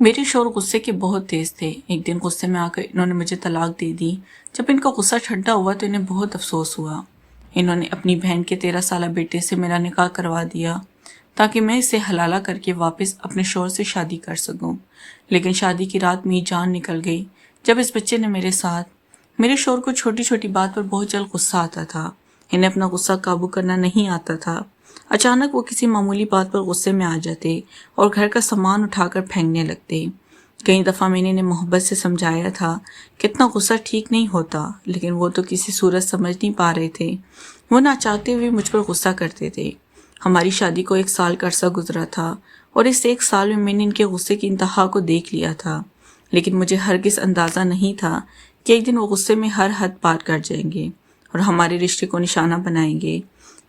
मेरे शौहर गुस्से के बहुत तेज थे। एक दिन गुस्से में आकर इन्होंने मुझे तलाक दे दी। जब इनका गुस्सा ठंडा हुआ तो इन्हें बहुत अफसोस हुआ। इन्होंने अपनी बहन के 13 साल बेटे से मेरा निकाह करवा दिया ताकि मैं इसे हलाला करके वापस अपने शौहर से शादी कर सकूं। लेकिन शादी की रात मेरी जान निकल गई जब इस बच्चे ने मेरे शौहर को छोटी छोटी बात पर बहुत जल्द गुस्सा आता था। इन्हें अपना गुस्सा काबू करना नहीं आता था। अचानक वो किसी मामूली बात पर गुस्से में आ जाते और घर का सामान उठाकर फेंकने लगते। कई दफ़ा मैंने इन्हें मोहब्बत से समझाया था कि इतना गुस्सा ठीक नहीं होता, लेकिन वो तो किसी सूरत समझ नहीं पा रहे थे। वो ना चाहते हुए मुझ पर गुस्सा करते थे। हमारी शादी को 1 साल का अरसा गुजरा था और इस 1 साल में मैंने इनके गुस्से की इंतहा को देख लिया था। लेकिन मुझे हरगिज़ अंदाज़ा नहीं था कि एक दिन वो गुस्से में हर हद पार कर जाएंगे और हमारे रिश्ते को निशाना बनाएंगे।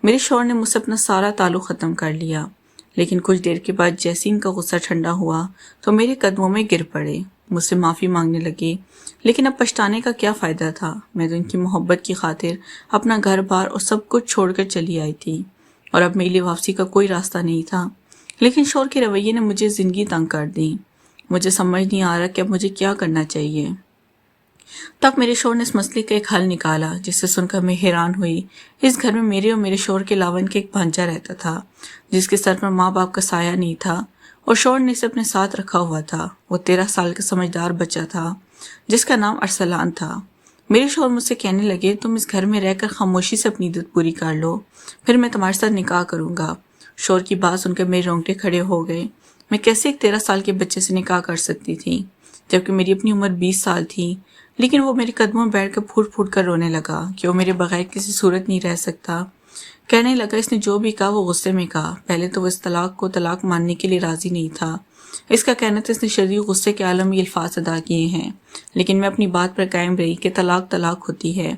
मेरे शौहर ने मुझसे अपना सारा ताल्लुक़ ख़त्म कर लिया, लेकिन कुछ देर के बाद जैसे इनका गुस्सा ठंडा हुआ तो मेरे कदमों में गिर पड़े, मुझसे माफ़ी मांगने लगे। लेकिन अब पछताने का क्या फ़ायदा था। मैं तो इनकी मोहब्बत की खातिर अपना घर बार और सब कुछ छोड़कर चली आई थी और अब मेरे लिए वापसी का कोई रास्ता नहीं था। लेकिन शौहर के रवैये ने मुझे ज़िंदगी तंग कर दी। मुझे समझ नहीं आ रहा कि अब मुझे क्या करना चाहिए। तब मेरे शौहर ने इस मसले का एक हल निकाला, जिससे सुनकर मैं हैरान हुई। इस घर में मेरे और मेरे शौहर के अलावा इनका एक भांजा रहता था, जिसके सर पर माँ बाप का साया नहीं था और शौहर ने इसे अपने साथ रखा हुआ था। वो 13 साल का समझदार बच्चा था जिसका नाम अरसलान था। मेरे शौहर मुझसे कहने लगे, तुम इस घर में रहकर खामोशी से अपनी इद्दत पूरी कर लो, फिर मैं तुम्हारे साथ निकाह करूँगा। शौहर की बात सुनकर मेरे रोंगटे खड़े हो गए। मैं कैसे एक 13 साल के बच्चे से निकाह कर सकती थी, जबकि मेरी अपनी उम्र 20 साल थी। लेकिन वो मेरे कदमों में बैठ कर फूट फूट कर रोने लगा कि वो मेरे बगैर किसी सूरत नहीं रह सकता। कहने लगा, इसने जो भी कहा वो गुस्से में कहा। पहले तो वो इस तलाक को तलाक मानने के लिए राज़ी नहीं था। इसका कहना था इसने शदीद गुस्से के आलम में ये अल्फाज अदा किए हैं, लेकिन मैं अपनी बात पर कायम रही कि तलाक तलाक होती है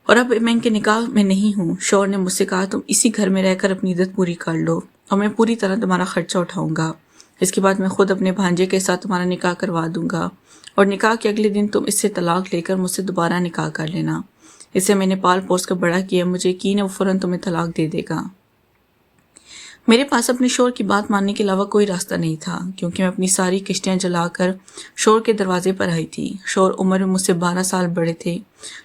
और अब मैं इनके निकाह में नहीं हूँ। शौहर ने मुझसे कहा, तुम इसी घर में रहकर अपनी इद्दत पूरी कर लो और मैं पूरी तरह तुम्हारा खर्चा उठाऊंगा। इसके बाद मैं खुद अपने भांजे के साथ तुम्हारा निकाह करवा दूंगा और निकाह के अगले दिन तुम इससे तलाक लेकर मुझसे दोबारा निकाह कर लेना। इसे मैंने पाल पोस कर बड़ा किया, मुझे यकीन है वो फ़ौरन तुम्हें तलाक दे देगा। मेरे पास अपने शौहर की बात मानने के अलावा कोई रास्ता नहीं था, क्योंकि मैं अपनी सारी किश्तियाँ जलाकर शौहर के दरवाजे पर आई थी। शौहर उम्र में मुझसे 12 साल बड़े थे।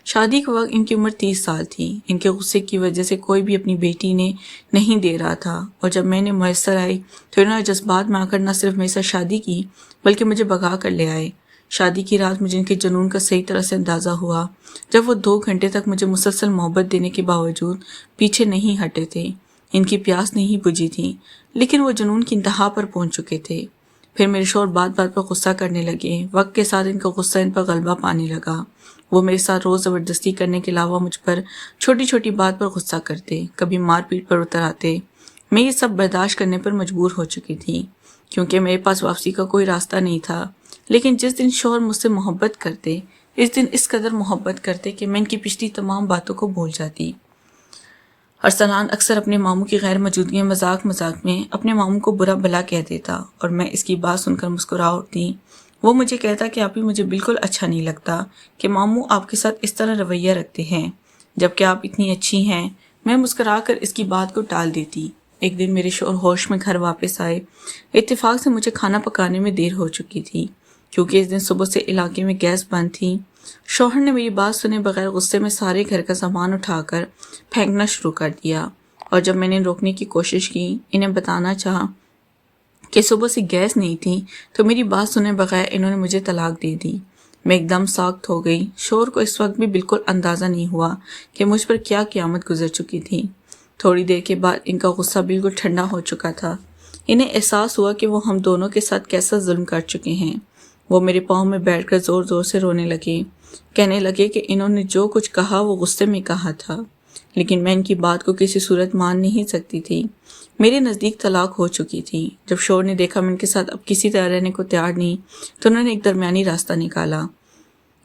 शादी के वक्त इनकी उम्र 30 साल थी। इनके गुस्से की वजह से कोई भी अपनी बेटी ने नहीं दे रहा था और जब मैंने मुयस्सर आई तो इन्होंने जज्बात में आकर न सिर्फ मेरे साथ शादी की बल्कि मुझे भगा कर ले आए। शादी की रात मुझे इनके जुनून का सही तरह से अंदाज़ा हुआ जब वो 2 घंटे तक मुझे मुसलसल मोहब्बत देने के बावजूद पीछे नहीं हटे थे। इनकी प्यास नहीं बुझी थी, लेकिन वो जुनून की इंतहा पर पहुंच चुके थे। फिर मेरे शौहर बात बात पर गुस्सा करने लगे। वक्त के साथ इनका गुस्सा इन पर गलबा पाने लगा। वो मेरे साथ रोज़ ज़बरदस्ती करने के अलावा मुझ पर छोटी छोटी बात पर गुस्सा करते, कभी मार पीट पर उतर आते। मैं ये सब बर्दाश्त करने पर मजबूर हो चुकी थी, क्योंकि मेरे पास वापसी का कोई रास्ता नहीं था। लेकिन जिस दिन शौहर मुझसे मोहब्बत करते, इस दिन इस कदर मोहब्बत करते कि मैं इनकी पिछली तमाम बातों को भूल जाती। अरसलान अक्सर अपने मामू की गैर मौजूदगी में मजाक मजाक में अपने मामू को बुरा भला कह देता और मैं इसकी बात सुनकर मुस्कुरा उठती। वो मुझे कहता कि आप ही मुझे बिल्कुल अच्छा नहीं लगता कि मामू आपके साथ इस तरह रवैया रखते हैं, जबकि आप इतनी अच्छी हैं। मैं मुस्कुरा कर इसकी बात को टाल देती। एक दिन मेरे शौहर होश में घर वापस आए। इत्तेफाक से मुझे खाना पकाने में देर हो चुकी थी, क्योंकि इस दिन सुबह से इलाके में गैस बंद थी। शौहर ने मेरी बात सुने बगैर गुस्से में सारे घर का सामान उठाकर फेंकना शुरू कर दिया और जब मैंने रोकने की कोशिश की, इन्हें बताना चाहा कि सुबह से गैस नहीं थी, तो मेरी बात सुने बगैर इन्होंने मुझे तलाक दे दी। मैं एकदम साख्त हो गई। शौहर को इस वक्त भी बिल्कुल अंदाज़ा नहीं हुआ कि मुझ पर क्या क़यामत गुजर चुकी थी। थोड़ी देर के बाद इनका गुस्सा बिल्कुल ठंडा हो चुका था। इन्हें एहसास हुआ कि वो हम दोनों के साथ कैसा जुल्म कर चुके हैं। वो मेरे पाँव में बैठकर ज़ोर ज़ोर से रोने लगे। कहने लगे कि इन्होंने जो कुछ कहा वो गुस्से में कहा था, लेकिन मैं इनकी बात को किसी सूरत मान नहीं सकती थी। मेरे नज़दीक तलाक हो चुकी थी। जब शौहर ने देखा मैं इनके साथ अब किसी तरह रहने को तैयार नहीं, तो उन्होंने एक दरमियानी रास्ता निकाला।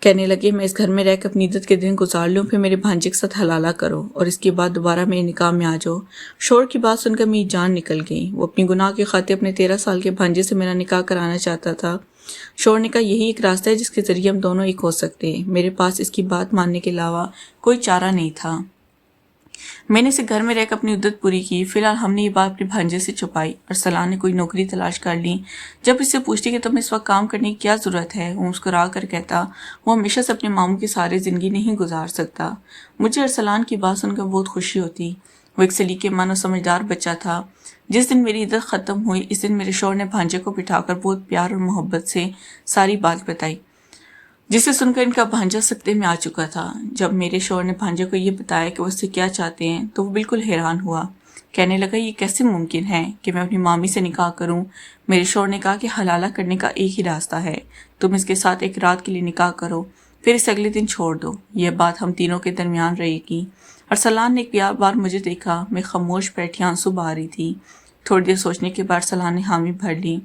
कहने लगे, मैं इस घर में रहकर अपनी इद्दत के दिन गुजार लूँ, फिर मेरे भांजे के साथ हलाला करो और इसके बाद दोबारा मेरे निकाह में आ जाओ। शौहर की बात सुनकर मेरी जान निकल गई। वो अपनी गुनाह के खातिर अपने 13 साल के भांजे से मेरा निकाह कराना चाहता था। शौहर ने कहा, यही एक रास्ता है जिसके ज़रिए हम दोनों एक हो सकते हैं। मेरे पास इसकी बात मानने के अलावा कोई चारा नहीं था। میں نے اسے گھر میں رہ کر اپنی عدت پوری کی۔ فی الحال ہم نے یہ بات اپنے بھانجے سے چھپائی۔ ارسلان نے کوئی نوکری تلاش کر لی۔ جب اس سے پوچھتی کہ تمہیں اس وقت کام کرنے کی کیا ضرورت ہے، وہ مسکرا کر کہتا وہ ہمیشہ سے اپنے ماموں کی ساری زندگی نہیں گزار سکتا۔ مجھے ارسلان کی بات سن کر بہت خوشی ہوتی۔ وہ ایک سلیقے مند اور سمجھدار بچہ تھا۔ جس دن میری عدت ختم ہوئی، اس دن میرے شوہر نے بھانجے کو بٹھا کر بہت پیار اور محبت سے ساری بات بتائی، جسے سن کر ان کا بھانجا سکتے میں آ چکا تھا۔ جب میرے شوہر نے بھانجے کو یہ بتایا کہ وہ اس سے کیا چاہتے ہیں تو وہ بالکل حیران ہوا۔ کہنے لگا یہ کیسے ممکن ہے کہ میں اپنی مامی سے نکاح کروں؟ میرے شوہر نے کہا کہ حلالہ کرنے کا ایک ہی راستہ ہے، تم اس کے ساتھ ایک رات کے لیے نکاح کرو، پھر اسے اگلے دن چھوڑ دو۔ یہ بات ہم تینوں کے درمیان رہے گی۔ ارسلان نے ایک بار مجھے دیکھا، میں خاموش بیٹھی آنسو بہا رہی تھی۔ تھوڑی دیر سوچنے کے بعد ارسلان نے حامی بھر لی۔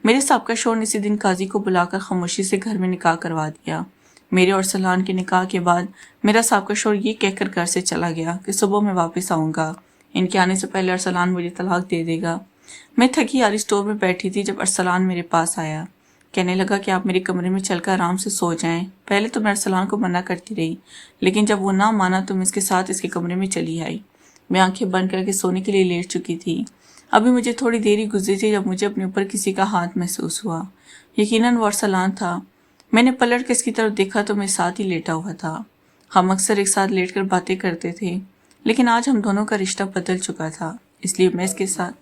میرے سابقہ شوہر نے اسی دن قاضی کو بلا کر خاموشی سے گھر میں نکاح کروا دیا۔ میرے اور ارسلان کے نکاح کے بعد میرا سابقہ شوہر یہ کہہ کر گھر سے چلا گیا کہ صبح میں واپس آؤں گا، ان کے آنے سے پہلے ارسلان مجھے طلاق دے دے گا۔ میں تھکی ہاری اسٹور میں بیٹھی تھی جب ارسلان میرے پاس آیا۔ کہنے لگا کہ آپ میرے کمرے میں چل کر آرام سے سو جائیں۔ پہلے تو میں ارسلان کو منع کرتی رہی، لیکن جب وہ نہ مانا تو میں اس کے ساتھ اس کے کمرے میں چلی آئی۔ میں آنکھیں بند کر کے سونے کے لیے لیٹ چکی تھی۔ ابھی مجھے تھوڑی دیر ہی گزری تھی جب مجھے اپنے اوپر کسی کا ہاتھ محسوس ہوا۔ یقیناً وہ ارسلان تھا۔ میں نے پلٹ کے اس کی طرف دیکھا تو میرے ساتھ ہی لیٹا ہوا تھا۔ ہم اکثر ایک ساتھ لیٹ کر باتیں کرتے تھے، لیکن آج ہم دونوں کا رشتہ بدل چکا تھا، اس لیے میں اس کے ساتھ